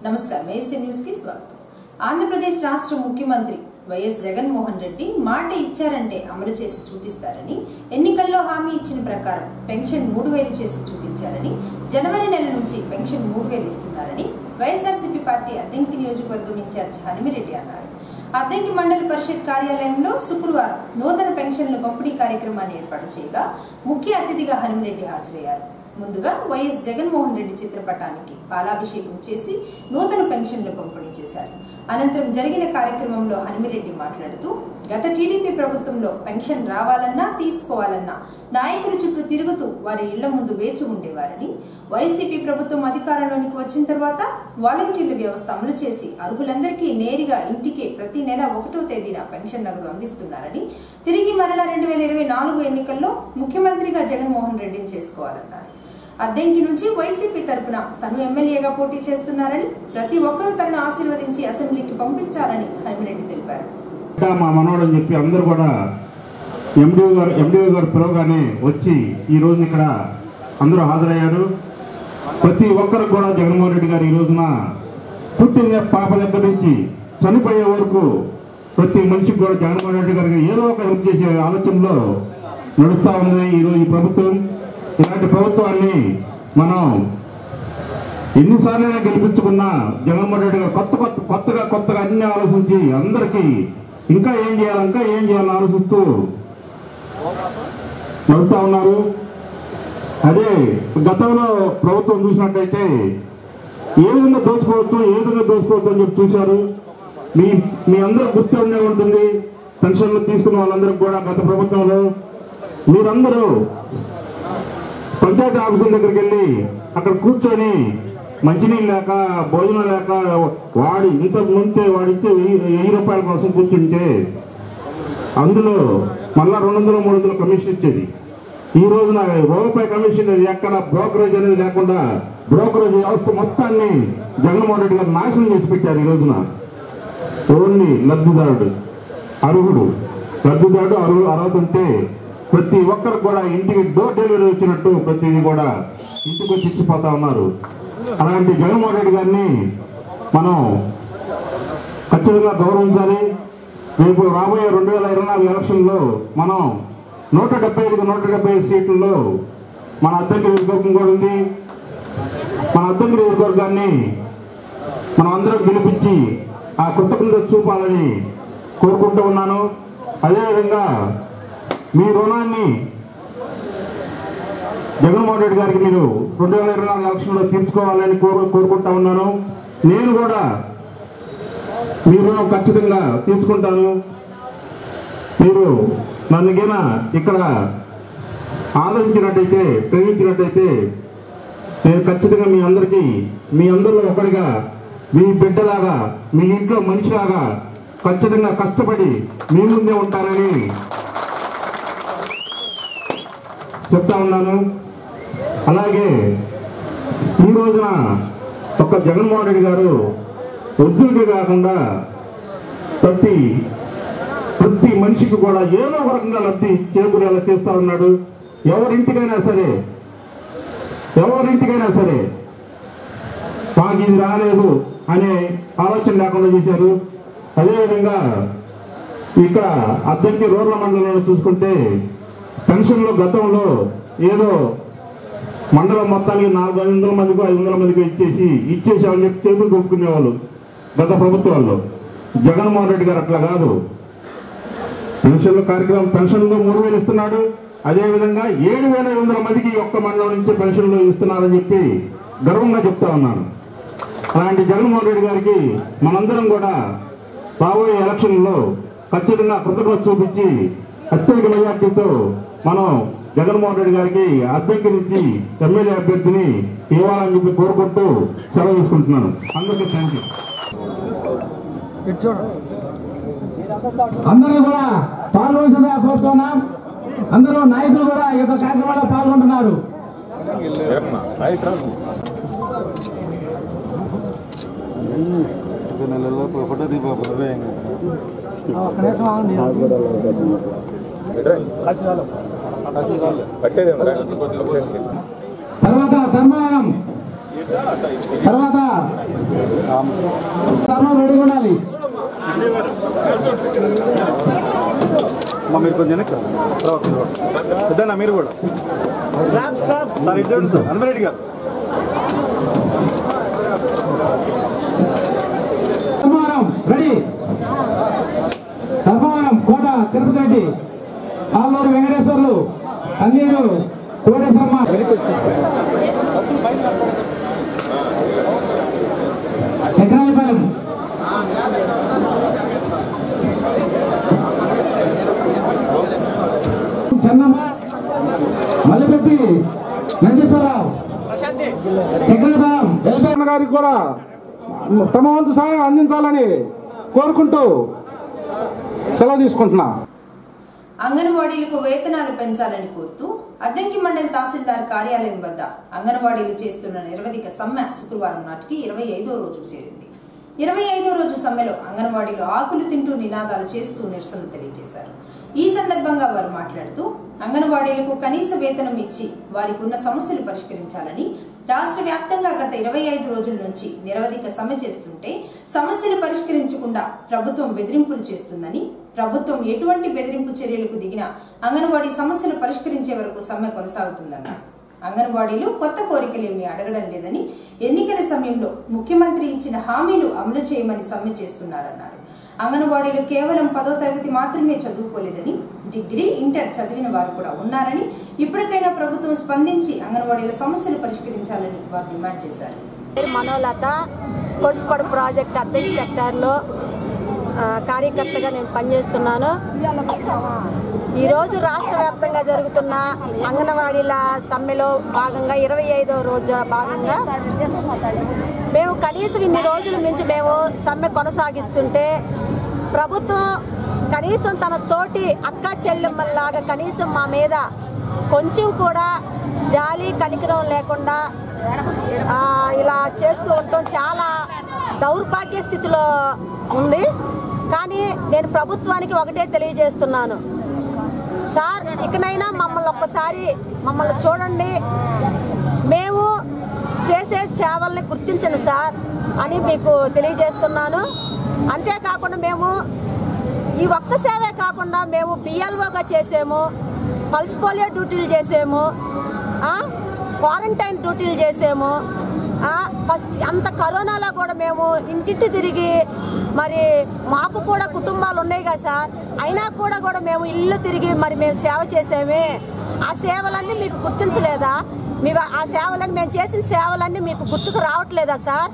నమస్కారం ASC news కి స్వాగతం. ఆంధ్రప్రదేశ్ రాష్ట్ర ముఖ్యమంత్రి వైఎస్ జగన్మోహన్ రెడ్డి మాట ఇచ్చారంటే అమలు చేసి చూపిస్తారని, ఎన్నికల్లో హామీ ఇచ్చిన ప్రకారం పెన్షన్ 3000 చేసి చూపించారని, జనవరి నెల నుంచి పెన్షన్ 3000 ఇస్తున్నారని వైఎస్ఆర్సీపీ పార్టీ అద్దెంకి నియోజకవర్గం ఇన్ఛార్జ్ హనుమిరెడ్డి అన్నారు. అద్దెంకి మండల పరిషత్ కార్యాలయంలో శుక్రవారం నూతన పెన్షన్ల పంపిణీ కార్యక్రమాన్ని ఏర్పాటు చేయగా ముఖ్య అతిథిగా హనుమిరెడ్డి హాజరయ్యారు. ముందుగా వైఎస్ జగన్మోహన్ రెడ్డి చిత్రపటానికి పాలాభిషేకం చేసి నూతన పెన్షన్లు పంపిణీ చేశారు. అనంతరం జరిగిన కార్యక్రమంలో హనుమిరెడ్డి మాట్లాడుతూ, గత టీడీపీ ప్రభుత్వంలో పెన్షన్ రావాలన్నా తీసుకోవాలన్నా నాయకుల చుట్టూ తిరుగుతూ వారి ఇళ్ల ముందు వేచి ఉండేవారని, వైసీపీ ప్రభుత్వం అధికారంలోనికి వచ్చిన తర్వాత వాలంటీర్ల వ్యవస్థ అమలు చేసి అర్హులందరికీ నేరుగా ఇంటికే ప్రతి నెల 1వ తేదీన పెన్షన్ నగదు అందిస్తున్నారని, తిరిగి మరలా 2024 ఎన్నికల్లో ముఖ్యమంత్రిగా జగన్మోహన్ రెడ్డిని చేసుకోవాలన్నారు. అద్దెంకి నుంచి వైసీపీ తరపున తను ఎమ్మెల్యేగా పోటీ చేస్తున్నారని, ప్రతి ఒక్కరూ తనను ఆశీర్వదించి అసెంబ్లీకి పంపించాలని హనుమిరెడ్డి తెలిపారు. మా మనోడని చెప్పి అందరూ కూడా ఎండిఓ గారు పిలవగానే వచ్చి ఈ రోజు ఇక్కడ అందరూ హాజరయ్యారు. ప్రతి ఒక్కరు కూడా జగన్మోహన్ రెడ్డి గారు ఈ రోజున పుట్టిన పాప దగ్గర నుంచి చనిపోయే వరకు ప్రతి మనిషికి కూడా జగన్మోహన్ రెడ్డి గారికి ఏదో ఒక హెల్ప్ చేసే ఆలోచనలో నడుస్తూ ఉంది ఈరోజు ఈ ప్రభుత్వం. ఇలాంటి ప్రభుత్వాన్ని మనం ఎన్నిసార్లైనా గెలిపించుకున్నా జగన్మోహన్ రెడ్డి గారు కొత్తగా అన్ని ఆలోచించి అందరికీ ఇంకా ఏం చేయాలని ఆలోచిస్తూ నడుస్తూ ఉన్నారు. అదే గతంలో ప్రభుత్వం చూసినట్టయితే ఏ విధంగా దోచుకోవచ్చు అని చెప్పి చూశారు. మీ అందరూ గుర్తు ఉండే ఉంటుంది. పెన్షన్లు తీసుకున్న వాళ్ళందరికీ కూడా గత ప్రభుత్వంలో మీరందరూ పంచాయతీ ఆఫీసుల దగ్గరికి వెళ్ళి అక్కడ కూర్చొని మంచినీళ్ళు లేక భోజనం లేక ఇంతకుముందే వాడిచ్చే 1000 రూపాయల కోసం కూర్చుంటే అందులో మళ్ళా 200-300 కమిషన్ ఇచ్చేది. ఈ రోజున రూపాయి కమిషన్ ఎక్కడ బ్రోకరేజ్ అనేది లేకుండా బ్రోకరేజ్ వ్యవస్థ మొత్తాన్ని జగన్మోహన్ రెడ్డి గారు నాశనం చేసి పెట్టారు. ఈ రోజున ఓన్లీ లబ్ధిదారుడు అర్హత ఉంటే ప్రతి ఒక్కరు కూడా ఇంటికి డోర్ డెలివరీ వచ్చినట్టు ప్రతిదీ కూడా ఇంటికి వచ్చి ఇచ్చిపోతా ఉన్నారు. అలాంటి జగన్మోహన్ రెడ్డి గారిని మనం ఖచ్చితంగా గౌరవించాలి. రేపు రాబోయే 2024 ఎలక్షన్లో మనం 175 సీట్లలో మన అద్దెంకి నియోజకవర్గం కూడా ఉంది. మన అద్దెంకి నియోజకవర్గాన్ని మనం అందరం గెలిపించి ఆ కృతజ్ఞత చూపాలని కోరుకుంటూ ఉన్నాను. అదేవిధంగా మీ రుణాన్ని జగన్మోహన్ రెడ్డి గారికి మీరు 2024 ఎలక్షన్లో తీర్చుకోవాలని కోరుకుంటా ఉన్నాను. నేను కూడా మీ రుణం ఖచ్చితంగా తీర్చుకుంటాను. మీరు నన్ను గిన ఇక్కడ ఆలోచించినట్టయితే ప్రేమించినట్టయితే నేను ఖచ్చితంగా మీ అందరిలో ఒకరిగా, మీ బిడ్డలాగా, మీ ఇంట్లో మనిషిలాగా ఖచ్చితంగా కష్టపడి మీ ముందే ఉంటానని చెప్తా ఉన్నాను. అలాగే ఈ రోజున ఒక జగన్మోహన్ రెడ్డి గారు ఉద్యోగి కాకుండా ప్రతి మనిషికి కూడా ఏదో ఒక రకంగా లబ్ధి చేకూరేలా చేస్తూ ఉన్నాడు. ఎవరింటికైనా సరే మాకు ఇది రాలేదు అనే ఆలోచన లేకుండా చేశారు. అదేవిధంగా ఇక్కడ అద్దెంకి రూరల్ మండలంలో చూసుకుంటే పెన్షన్లో గతంలో ఏదో మండలం మొత్తానికి 400 మందికి 500 మందికి ఇచ్చేసామని చెప్పి చేతులు కొట్టుకునేవాళ్ళు గత ప్రభుత్వాల్లో. జగన్మోహన్ రెడ్డి గారు అట్లా కాదు. పెన్షన్లు 3000 ఇస్తున్నాడు. అదేవిధంగా 7500 మందికి ఒక్క మండలం నుంచి పెన్షన్లు ఇస్తున్నారని చెప్పి గర్వంగా చెప్తా ఉన్నాను. అలాంటి జగన్మోహన్ రెడ్డి గారికి మనందరం కూడా రాబోయే ఎలక్షన్లో ఖచ్చితంగా కృతజ్ఞత చూపించి అత్యధిక మెజార్టీతో మనం జగన్మోహన్ రెడ్డి గారికి అద్దెంకి నుంచి ఎమ్మెల్యే అభ్యర్థిని ఇవ్వాలని చెప్పి కోరుకుంటూ సెలవు తీసుకుంటున్నాను. అందరికీ థ్యాంక్ యూ. అందరూ కూడా పాల్గొనగా కోరుతున్నాం. అందరూ నాయకులు కూడా ఈ యొక్క కార్యక్రమంలో పాల్గొంటున్నారు. తర్వాత ధర్మవరం, తర్వాత రెడీగా ఉండాలి. మీరు కొంచెం పెద్దన్నా మీరు కూడా సార్ ఇటు సార్ హనుమరెడ్డి గారు. రెడీ. ధర్మవరం కోట తిరుపతి రెడ్డి, ఆల్లూరు వెంకటేశ్వర్లు, అన్నీరు కోటేశ్వరమ్మ, చక్రాలపాలెం, చెన్నమ్మ, మల్లెపెట్టి నందీశ్వరరావు, చక్రాలపాలెం వెల్పేట గారికి కూడా తమ వంతు సహాయం అందించాలని కోరుకుంటూ సెలవు తీసుకుంటున్నా. అంగన్వాడీలకు వేతనాలు పెంచాలని కోరుతూ అద్దంకి మండల తహసీల్దార్ కార్యాలయం వద్ద అంగన్వాడీలు చేస్తున్న నిరవధిక సమ్మె శుక్రవారం నాటికి 25వ రోజు చేరింది. 25వ రోజు సమ్మెలో అంగన్వాడీలు ఆకులు తింటూ నినాదాలు చేస్తూ నిరసన తెలియజేశారు. ఈ సందర్భంగా వారు మాట్లాడుతూ అంగన్వాడీలకు కనీస వేతనం ఇచ్చి వారికి ఉన్న సమస్యలు పరిష్కరించాలని, రాష్ట్ర వ్యాప్తంగా గత 25 రోజుల నుంచి నిరవధిక సమ్మె చేస్తుంటే సమస్యలు పరిష్కరించకుండా ప్రభుత్వం బెదిరింపులు చేస్తుందని, ప్రభుత్వం ఎటువంటి బెదిరింపు చర్యలకు దిగినా అంగన్వాడీ సమస్యలు పరిష్కరించే వరకు సమ్మె కొనసాగుతుందన్నారు. అంగన్వాడీలు కొత్త కోరికలేమీ అడగడం లేదని, ఎన్నికల సమయంలో ముఖ్యమంత్రి ఇచ్చిన హామీలు అమలు చేయమని సమ్మె చేస్తున్నారన్నారు. అంగన్వాడీలు కేవలం 10వ తరగతి మాత్రమే చదువుకోలేదని, డిగ్రీ, ఇంటర్ చదివిన వారు కూడా ఉన్నారని, ఇప్పటికైనా ప్రభుత్వం స్పందించి అంగన్వాడీల సమస్యలు పరిష్కరించాలని వారు డిమాండ్ చేశారు. మనోలత కొర్సుపడు ప్రాజెక్ట్ అద్దెకి సెక్టార్లో కార్యకర్తగా నేను పనిచేస్తున్నాను. ఈరోజు రాష్ట్ర వ్యాప్తంగా జరుగుతున్న అంగన్వాడీల సమ్మెలో భాగంగా 25వ రోజు భాగంగా మేము కనీసం ఇన్ని రోజుల నుంచి మేము సమ్మె కొనసాగిస్తుంటే ప్రభుత్వం కనీసం తన తోటి అక్క చెల్లెమ్మలాగా కనీసం మా మీద కొంచెం కూడా జాలి కనికరం లేకుండా ఇలా చేస్తూ ఉండటం చాలా దౌర్భాగ్య స్థితిలో ఉంది. కానీ నేను ప్రభుత్వానికి ఒకటే తెలియజేస్తున్నాను, సార్ ఇకనైనా మమ్మల్ని చూడండి, మేము చేసే సేవల్ని గుర్తించండి సార్ అని మీకు తెలియజేస్తున్నాను. అంతేకాకుండా మేము ఈ ఒక్క సేవే కాకుండా మేము బిఎల్ఓగా చేసాము, పల్స్ పోలియో డ్యూటీలు చేసాము, క్వారంటైన్ డ్యూటీలు చేసాము. ఫస్ట్ అంత కరోనాలో కూడా మేము ఇంటింటి తిరిగి, మరి మాకు కూడా కుటుంబాలు ఉన్నాయి కదా సార్, అయినా కూడా మేము ఇల్లు తిరిగి మరి మేము సేవ చేసామే. ఆ సేవలన్నీ మీకు గుర్తించలేదా? ఆ సేవలన్నీ మేము చేసిన సేవలన్నీ మీకు గుర్తుకు రావట్లేదా సార్?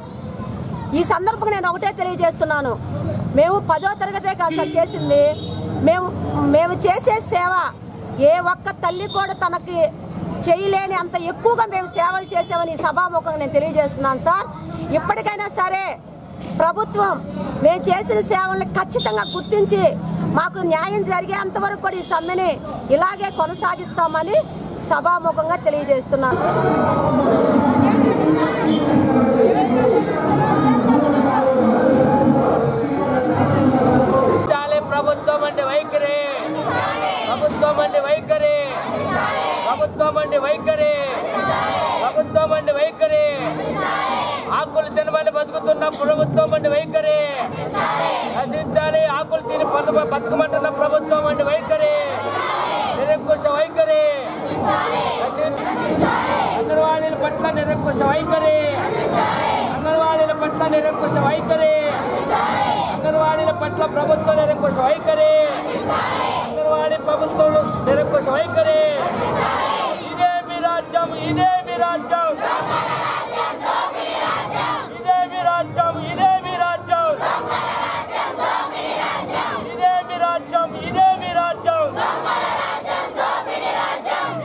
ఈ సందర్భంగా నేను ఒకటే తెలియజేస్తున్నాను, మేము 10వ తరగతే కాదు సార్ చేసింది, మేము చేసే సేవ ఏ ఒక్క తల్లి కూడా తనకి చేయలేని అంత ఎక్కువగా మేము సేవలు చేసామని సభాముఖంగా నేను తెలియజేస్తున్నాను సార్. ఇప్పటికైనా సరే ప్రభుత్వం మేము చేసిన సేవల్ని ఖచ్చితంగా గుర్తించి మాకు న్యాయం జరిగేంత వరకు కూడా ఈ సమ్మెని ఇలాగే కొనసాగిస్తామని సభాముఖంగా తెలియజేస్తున్నాను. ప్రభుత్వం అంటే వైఖరి, ప్రభుత్వం అంటే వైఖరి, ప్రభుత్వం అంటే వైఖరి, ప్రభుత్వం అంటే వైఖరి, ఆకులు తినమని బతుకుతున్న ప్రభుత్వం అంటే వైఖరి నశించాలి. ఆకులు తిని బతుకమంటున్న ప్రభుత్వం అంటే వైఖరి నిరంకుశ వైఖరి, అంగన్వాడీల పట్ల నిరంకుశ వైఖరి, అంగన్వాడీల పట్ల నిరంకుశ వైఖరి, అంగన్వాడీల పట్ల ప్రభుత్వ నిరంకుశ వైఖరి, అంగన్వాడీ ప్రభుత్వం నిరంకుశ వైఖరి. ఇదే మీ రాజ్యం, ఇదే మీ రాజ్యం, ఇదే మీ రాజ్యం, ఇదే మీ రాజ్యం, ఇదే మీ రాజ్యం, ఇదే మీ రాజ్యం,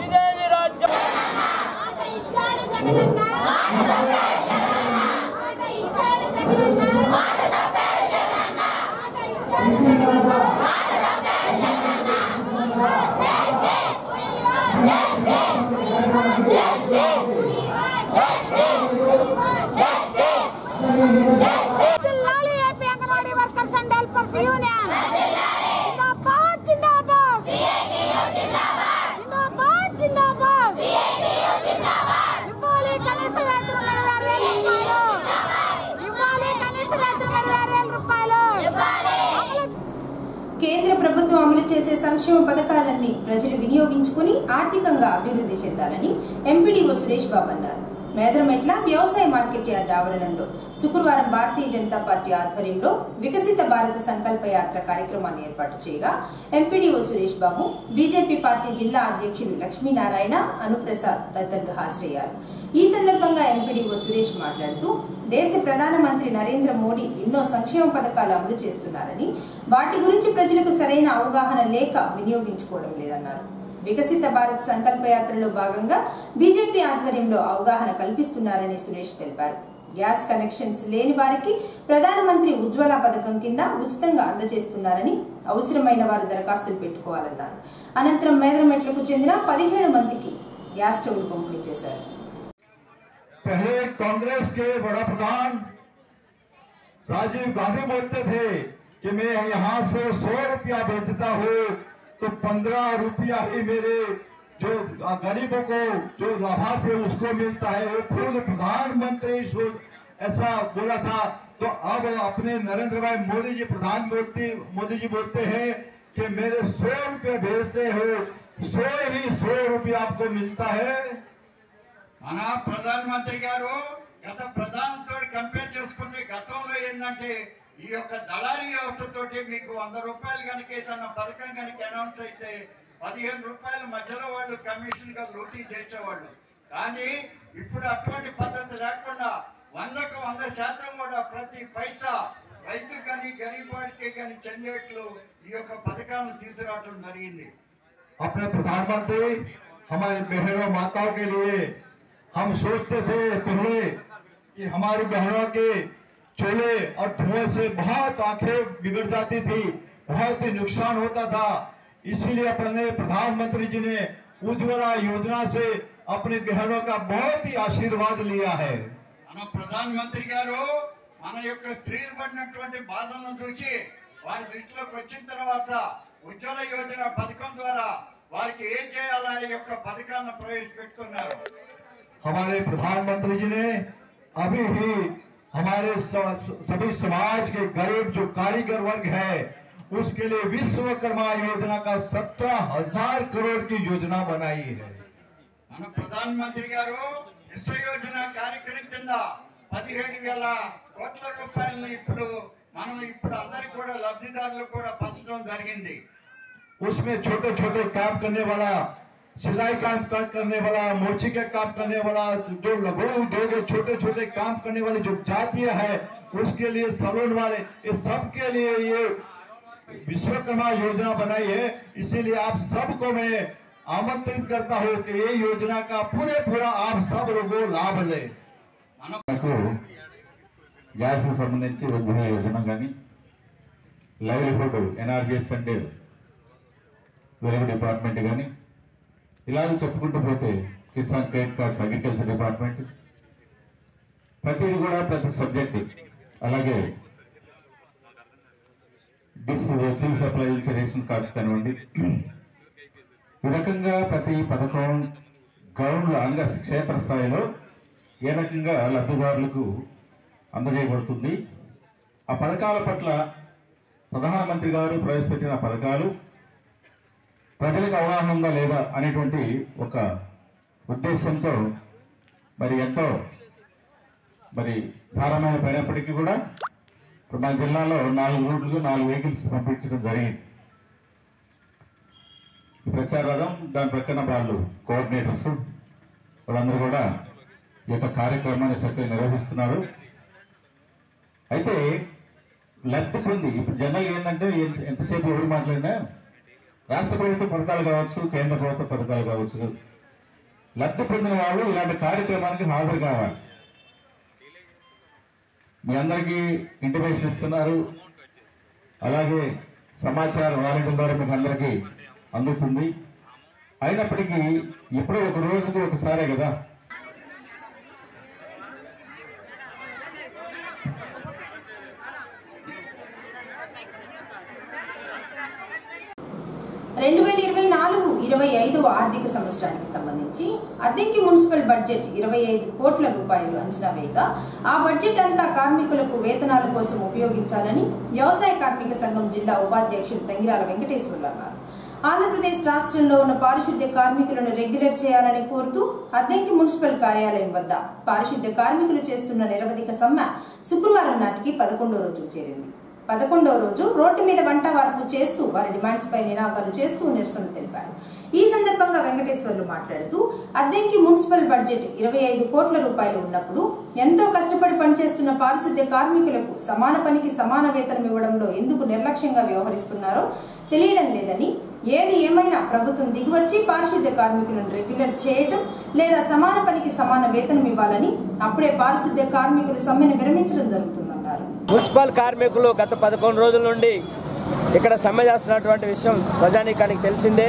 ఇదే మీ రాజ్యం. కేంద్ర ప్రభుత్వం అమలు చేసే సంక్షేమ పథకాలన్నీ ప్రజలు వినియోగించుకుని ఆర్థికంగా అభివృద్ధి చెందాలని ఎంపీడీఓ సురేష్ బాబు అన్నారు. మేదరమెట్ల వ్యవసాయ మార్కెట్ యార్డ్ ఆవరణంలో శుక్రవారం భారతీయ జనతా పార్టీ ఆధ్వర్యంలో వికసిత భారత సంకల్ప యాత్ర కార్యక్రమాన్ని ఏర్పాటు చేయగా MPDO Suresh Babu, BJP party జిల్లా అధ్యక్షులు లక్ష్మీనారాయణ, అనుప్రసాద్ తదితరులు హాజరయ్యారు. ఈ సందర్భంగా ఎంపీడీఓ సురేష్ మాట్లాడుతూ దేశ ప్రధానమంత్రి నరేంద్ర మోడీ ఎన్నో సంక్షేమ పథకాలు అమలు చేస్తున్నారని, వాటి గురించి ప్రజలకు సరైన అవగాహన లేక వినియోగించుకోవడం లేదన్నారు. వికసిత భారత్ సంకల్ప యాత్రలో భాగంగా బీజేపీ ఆధ్వర్యంలో అవగాహన కల్పిస్తున్నారని సురేష్ తెలిపారు. గ్యాస్ కనెక్షన్స్ లేని వారికి ప్రధానమంత్రి ఉజ్వల పథకం కింద ఉచితంగా అందజేస్తున్నారని, అవసరమైన వారు దరఖాస్తులు పెట్టుకోవాలన్నారు. అనంతరం మేదరమెట్లకు చెందిన 17 మందికి గ్యాస్ స్టవ్లు పంపిణీ చేశారు. पहले कांग्रेस के बड़ा प्रधान राजीव गांधी बोलते थे कि मैं यहाँ से 100 रुपया बेचता हूँ तो 15 रुपया ही मेरे जो गरीबों को जो लाभार्थी उसको मिलता है। वो खुद प्रधानमंत्री ऐसा बोला था। तो अब अपने नरेंद्र भाई मोदी जी बोलते हैं कि मेरे 100 रुपये भेजते हो, 100 रुपया आपको मिलता है। మన ప్రధానమంత్రి గారు గత ప్రధానితో కంపేర్ చేసుకుంటే గతంలో ఏంటంటే ఈ యొక్క దళారీ వ్యవస్థతోటి మీకు 100 రూపాయలు కనుక ఏదన్నా పథకం కనుక అనౌన్స్ అయితే 15 రూపాయల మధ్యలో వాళ్ళు కమిషన్ గా లూటీ చేసేవాళ్ళు. కానీ ఇప్పుడు అటువంటి పద్ధతి లేకుండా 100కు 100% కూడా ప్రతి పైసా రైతుకు కానీ గరీబ్ వాడికి కానీ చెందేట్లు ఈ యొక్క పథకాలను తీసుకురావడం జరిగింది. अपने प्रधानमंत्री हमारे बहनों माताओं के लिए हम सोचते थे पहले कि हमारी बहनों के चोले और धुएं से बहुत आंखें बिगड़ जाती थी, बहुत ही नुकसान होता था। इसीलिए अपने प्रधानमंत्री जी ने उज्ज्वला योजना से अपनी बहनों का बहुत ही आशीर्वाद लिया है। మన ప్రధానమంత్రి గారు మన యొక్క స్త్రీలు పడినటువంటి బాధలను చూసి వారి దృష్టిలోకి వచ్చిన తర్వాత ఉజ్వల యోజన పథకం ద్వారా వారికి ఏం చేయాలనే యొక్క పథకాలను ప్రవేశపెడుతున్నారు. हमारे प्रधानमंत्री जी ने अभी ही हमारे सभी समाज के गरीब जो कारीगर वर्ग है उसके लिए विश्वकर्मा योजना का 17,000 करोड़ की योजना बनाई है। మన ప్రధానమంత్రి గారు విశ్వ యోజన కార్యక్రమం కింద 17,000 కోట్ల రూపాయలను ఇప్పుడు అందరికి కూడా లబ్ధిదారులు కూడా పంచడం జరిగింది. उसमें छोटे छोटे काम करने वाला, सिलाई काम करने वाला, मोची का काम करने वाला, जो लघु उद्योग छोटे छोटे काम करने वाली जो जातियां है उसके लिए सलून वाले, ये सब के लिए ये विश्वकर्मा योजना बनाई है। इसीलिए आप सबको मैं आमंत्रित करता हूँ कि ये योजना का पूरा आप सब लोगों लाभ ले। గ్యాస్ సంబంధించి గృహ యోజన కానీ, లైవ్లీహుడ్ ఎన్ఆర్జీఎస్ అంటే రెవెన్యూ డిపార్ట్మెంట్ కానీ, ఇలాగ చెప్పుకుంటూ పోతే Kisan credit cards, agriculture department, ప్రతిది కూడా ప్రతి సబ్జెక్ట్, అలాగే సివిల్ సప్లై రేషన్ కార్డ్స్ కానివ్వండి, ఈ రకంగా ప్రతి పథకం గ్రౌండ్లో అనగా క్షేత్రస్థాయిలో ఏ రకంగా లబ్ధిదారులకు అందజేయబడుతుంది. ఆ పథకాల పట్ల ప్రధానమంత్రి గారు ప్రవేశపెట్టిన పథకాలు ప్రజలకు అవగాహన ఉందా లేదా అనేటువంటి ఒక ఉద్దేశంతో ఎంతో భారమైన పడినప్పటికీ కూడా ఇప్పుడు మన జిల్లాలో 4 రూట్లకు 4 వెహికల్స్ పంపించడం జరిగింది. ఈ ప్రచార రథం దాని ప్రక్కన వాళ్ళు కోఆర్డినేటర్స్ వాళ్ళందరూ కూడా ఈ యొక్క కార్యక్రమాన్ని చక్కగా నిర్వహిస్తున్నారు. అయితే లబ్ధి పొంది ఇప్పుడు జనరల్ ఏంటంటే ఎంతసేపు ఎవరు మాట్లాడినా రాష్ట్ర ప్రభుత్వ పథకాలు కావచ్చు, కేంద్ర ప్రభుత్వ పథకాలు కావచ్చు, లబ్ధి పొందిన వాళ్ళు ఇలాంటి కార్యక్రమానికి హాజరు కావాలి. మీ అందరికీ ఇంటిమేషన్ ఇస్తున్నారు, అలాగే సమాచారం వాలంటీర్ల ద్వారా మీకు అందరికీ అందుతుంది. అయినప్పటికీ ఎప్పుడో ఒక రోజుకి ఒకసారే కదా. $2024 24-25 ఆర్థిక సంవత్సరానికి సంబంధించి అద్దెంకి మున్సిపల్ బడ్జెట్ 25 కోట్ల రూపాయలు అంచనా వేయగా ఆ బడ్జెట్ అంతా కార్మికులకు వేతనాల కోసం ఉపయోగించాలని వ్యవసాయ కార్మిక సంఘం జిల్లా ఉపాధ్యక్షులు తంగిరాల వెంకటేశ్వర్లు అన్నారు. ఆంధ్రప్రదేశ్ రాష్ట్రంలో ఉన్న పారిశుద్ధ్య కార్మికులను రెగ్యులర్ చేయాలని కోరుతూ అద్దెంకి మున్సిపల్ కార్యాలయం వద్ద పారిశుద్ధ్య కార్మికులు చేస్తున్న నిరవధిక సమ్మె శుక్రవారం నాటికి 11వ రోజుకు చేరింది. 11వ రోజు రోడ్డు మీద వంట వార్పు చేస్తూ వారి డిమాండ్స్ పై నినాదాలు చేస్తూ నిరసన తెలిపారు. ఈ సందర్భంగా వెంకటేశ్వర్లు మాట్లాడుతూ అద్దెంకి మున్సిపల్ బడ్జెట్ 25 కోట్ల రూపాయలు ఉన్నప్పుడు ఎంతో కష్టపడి పనిచేస్తున్న పారిశుద్ధ్య కార్మికులకు సమాన పనికి సమాన వేతనం ఇవ్వడంలో ఎందుకు నిర్లక్ష్యంగా వ్యవహరిస్తున్నారో తెలియడం లేదని, ఏది ఏమైనా ప్రభుత్వం దిగివచ్చి పారిశుద్ధ్య కార్మికులను రెగ్యులర్ చేయడం లేదా సమాన పనికి సమాన వేతనం ఇవ్వాలని, అప్పుడే పారిశుద్ధ్య కార్మికుల సమ్మెను విరమించడం జరుగుతుందన్నారు. మున్సిపల్ కార్మికులు గత 11 రోజుల నుండి ఇక్కడ సమ్మె చేస్తున్నటువంటి విషయం ప్రజానీకానికి తెలిసిందే.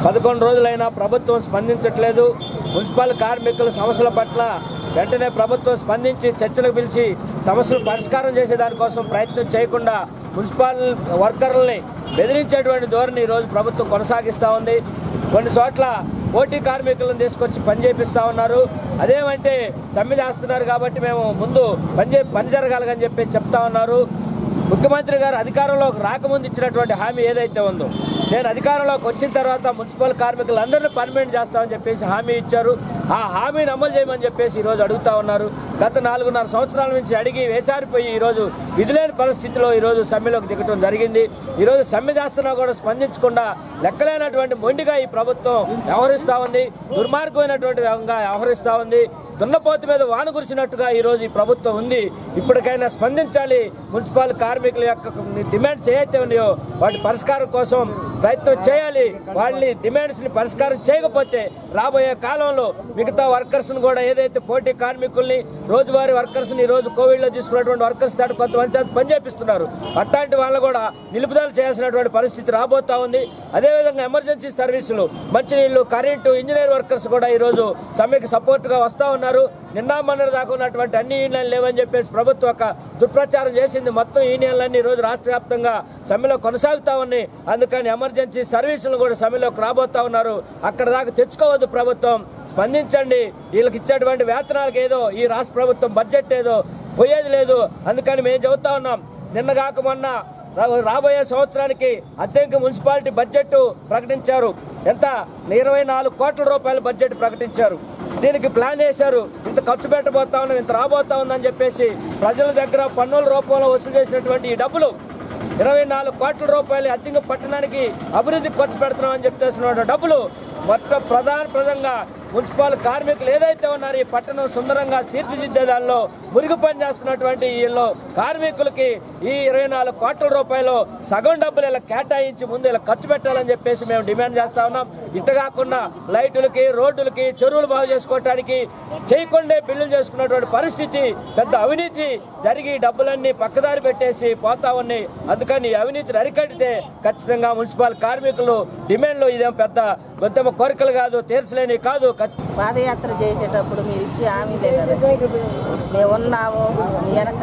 11 రోజులైనా ప్రభుత్వం స్పందించట్లేదు. మున్సిపల్ కార్మికుల సమస్యల పట్ల వెంటనే ప్రభుత్వం స్పందించి చర్చలకు పిలిచి సమస్యలు పరిష్కారం చేసే దానికోసం ప్రయత్నం చేయకుండా మున్సిపల్ వర్కర్లని బెదిరించేటువంటి ధోరణి ఈరోజు ప్రభుత్వం కొనసాగిస్తూ ఉంది. కొన్ని చోట్ల పోటీ కార్మికులను తీసుకొచ్చి పని చేపిస్తూ ఉన్నారు. అదేమంటే సమ్మె చేస్తున్నారు కాబట్టి మేము ముందు పని జరగాలని చెప్పి చెప్తా ఉన్నారు. ముఖ్యమంత్రి గారు అధికారంలోకి రాకముందు ఇచ్చినటువంటి హామీ ఏదైతే ఉందో, నేను అధికారంలోకి వచ్చిన తర్వాత మున్సిపల్ కార్మికులందరినీ పర్మనెంట్ చేస్తామని చెప్పేసి హామీ ఇచ్చారు. ఆ హామీని అమలు చేయమని చెప్పేసి ఈరోజు అడుగుతా ఉన్నారు. గత 4.5 సంవత్సరాల నుంచి అడిగి వేచారిపోయి ఈరోజు విధులేని పరిస్థితిలో ఈరోజు సమ్మెలోకి దిగటం జరిగింది. ఈరోజు సమ్మె చేస్తున్నా కూడా స్పందించకుండా లెక్కలేనటువంటి మొండిగా ఈ ప్రభుత్వం వ్యవహరిస్తూ ఉంది. దుర్మార్గమైనటువంటి విధంగా వ్యవహరిస్తూ ఉంది. దున్నపోతు మీద వాన కురిసినట్టుగా ఈరోజు ఈ ప్రభుత్వం ఉంది. ఇప్పటికైనా స్పందించాలి. మున్సిపల్ కార్మికుల యొక్క డిమాండ్స్ ఏవైతే ఉన్నాయో వాటి పరిష్కారం కోసం ప్రయత్నం చేయాలి. వాళ్ళని డిమాండ్స్ని పరిష్కారం చేయకపోతే రాబోయే కాలంలో మిగతా వర్కర్స్ని కూడా ఏదైతే పోటీ కార్మికుల్ని రోజువారీ వర్కర్స్ని ఈరోజు కోవిడ్లో తీసుకున్నటువంటి వర్కర్స్ దాటి కొంతమంది చేత పనిచేపిస్తున్నారు. అట్లాంటి వాళ్ళు కూడా నిలుపుదల చేయాల్సినటువంటి పరిస్థితి రాబోతా ఉంది. అదేవిధంగా ఎమర్జెన్సీ సర్వీసులు, మంచినీళ్లు, కరెంటు, ఇంజనీర్ వర్కర్స్ కూడా ఈరోజు సమ్మెకి సపోర్ట్గా వస్తూ ఉన్నారు. నిన్న మొన్నటి దాకా ఉన్నటువంటి అన్ని యూనియన్లు లేవని చెప్పేసి ప్రభుత్వం ఒక దుష్ప్రచారం చేసింది. మొత్తం యూనియన్లన్నీ ఈరోజు రాష్ట్ర వ్యాప్తంగా సమ్మెలో కొనసాగుతా ఉన్నాయి. అందుకని ఎమర్జెన్సీ సర్వీసులు కూడా సమ్మెలోకి రాబోతా ఉన్నారు. అక్కడ దాకా తెచ్చుకోవద్దు ప్రభుత్వం, స్పందించండి. వీళ్ళకి ఇచ్చేటువంటి వేతనాలకు ఏదో ఈ రాష్ట్ర ప్రభుత్వం బడ్జెట్ ఏదో పోయేది లేదు. అందుకని మేము చెబుతా ఉన్నాం. నిన్న కాక మొన్న రాబోయే సంవత్సరానికి అద్దెంకి మున్సిపాలిటీ బడ్జెట్ ప్రకటించారు. ఎంత 24 కోట్ల రూపాయల బడ్జెట్ ప్రకటించారు. దీనికి ప్లాన్ వేశారు. ఇంత ఖర్చు పెట్టబోతా ఉన్నాం, ఇంత రాబోతా ఉందని చెప్పేసి ప్రజల దగ్గర పన్నుల రూపంలో వసూలు చేసినటువంటి ఈ డబ్బులు 24 కోట్ల రూపాయలు అద్దెంకి పట్టణానికి అభివృద్ధికి ఖర్చు పెడుతున్నామని చెప్పేసిన డబ్బులు మొత్తం ప్రధానంగా మున్సిపల్ కార్మికులు ఏదైతే ఉన్నారో ఈ పట్టణం సుందరంగా తీర్చిదిద్దే దానిలో మురిగి పని చేస్తున్నటువంటి వీళ్ళు కార్మికులకి ఈ 24 కోట్ల రూపాయలు సగం డబ్బులు ఇలా కేటాయించి ముందు ఇలా ఖర్చు పెట్టాలని చెప్పేసి మేము డిమాండ్ చేస్తా ఉన్నాం. ఇట్ట కాకుండా లైటులకి, రోడ్డులకి, చెరువులు బాగు చేసుకోవటానికి చేయకుండా బిల్లులు చేసుకున్నటువంటి పరిస్థితి, పెద్ద అవినీతి జరిగి డబ్బులన్నీ పక్కదారి పెట్టేసి పోతా ఉన్నాయి. అందుకని ఈ అవినీతిని అరికట్టితే ఖచ్చితంగా మున్సిపల్ కార్మికులు డిమాండ్లు ఇదేం పెద్ద ఉద్యమ కోరికలు కాదు, తీర్చలేని కాదు. పాదయాత్ర చేసేటప్పుడు మీరు ఇచ్చే హామీలే కదా, మేము ఉన్నాము వెనక,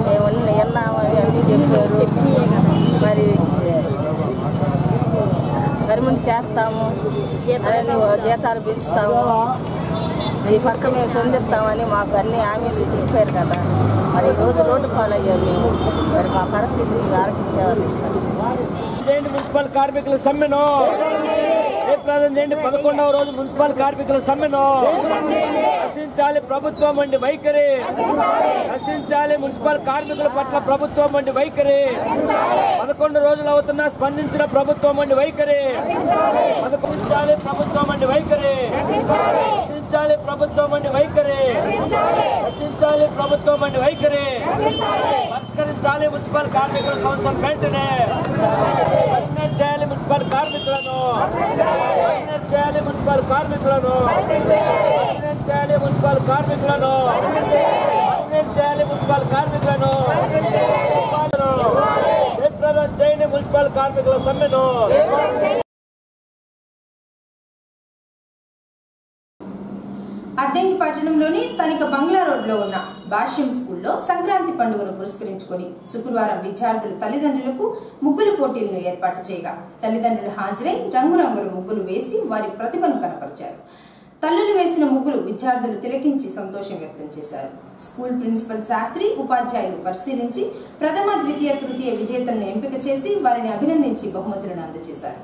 మేము ఉన్నాము అని అన్నీ చెప్పారు. మరి గవర్నమెంట్ చేస్తాము, జీతాలు పెంచుతాము, ఈ పక్క మేము సంధిస్తామని మాకు అన్ని హామీలు చెప్పారు కదా. మరి ఈరోజు రోడ్డు పాలయ్యాము మేము. మరి మా పరిస్థితిని ఆలోచించేవాళ్ళు సార్. మున్సిపల్ కార్మికుల సమ్మెను జయప్రదం చేయండి. 11వ రోజు మున్సిపల్ కార్మికుల సమ్మెను నశించాలి. ప్రభుత్వం వంటి వైఖరి నశించాలి. మున్సిపల్ కార్మికుల పట్ల ప్రభుత్వం వంటి వైఖరి 11 రోజులు అవుతున్నా స్పందించిన ప్రభుత్వం వంటి వైఖరి నశించాలి. ప్రభుత్వం వంటి వైఖరి నశించాలి. ప్రభుత్వం వంటి వైఖరి నశించాలి. ప్రభుత్వం వంటి వైఖరి పరిష్కరించాలి. మున్సిపల్ కార్మికుల సమస్యలు వెంటనే చేయాలి. మున్సిపల్ కార్మికులను చేయాలి. మున్సిపల్ కార్మికులను చేయాలి. మున్సిపల్ కార్మికులను చేయాలి. మున్సిపల్ కార్మికులను జయప్రదం చేయండి. మున్సిపల్ కార్మికుల సమ్మెను అద్దెంకి పట్టణం పట్టణంలోని స్థానిక బంగ్లా రోడ్లో ఉన్న భాష్యం స్కూల్లో సంక్రాంతి పండుగను పురస్కరించుకొని శుక్రవారం విద్యార్థులు తల్లిదండ్రులకు ముగ్గుల పోటీలను ఏర్పాటు చేయగా తల్లిదండ్రులు హాజరై రంగురంగుల ముగ్గులు వేసి వారి ప్రతిభను కనపరిచారు. తల్లులు వేసిన ముగ్గులు విద్యార్థులు తిలకించి సంతోషం వ్యక్తం చేశారు. స్కూల్ ప్రిన్సిపల్ శాస్త్రి, ఉపాధ్యాయులు పరిశీలించి ప్రథమ, ద్వితీయ, తృతీయ విజేతలను ఎంపిక చేసి వారిని అభినందించి బహుమతులను అందజేశారు.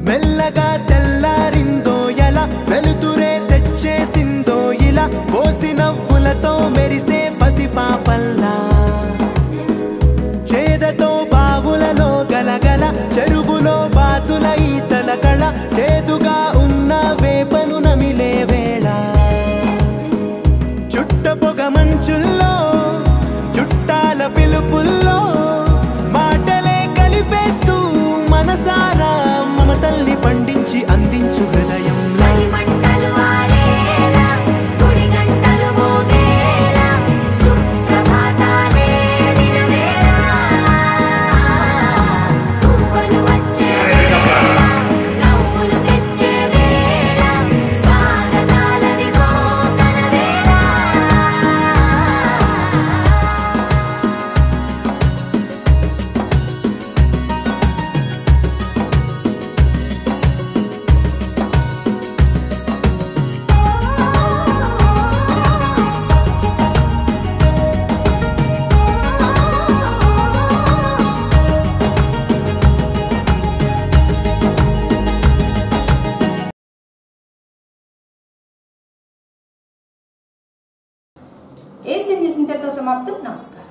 మెల్లగా తెల్లారిందో ఎలా, వెలుతురే తెచ్చేసిందో ఇలా, పోసి నవ్వులతో మెరిసే పసిపాపల్లా, చేదతో బావులలో గలగల, చెరువులో బాతుల ఈతల కళ, చేదుగా ఉన్న వేపను నమిలే వేళ, చుట్ట పొగ మంచుల్లో చుట్టాల పిలుపుల్లో మాటలే కలిపేస్తూ మనసారా మమతల్ని పండించి అందించు హృదయం. ఏసీ న్యూస్ ఇంతటితో సమాప్తం. నమస్కారం.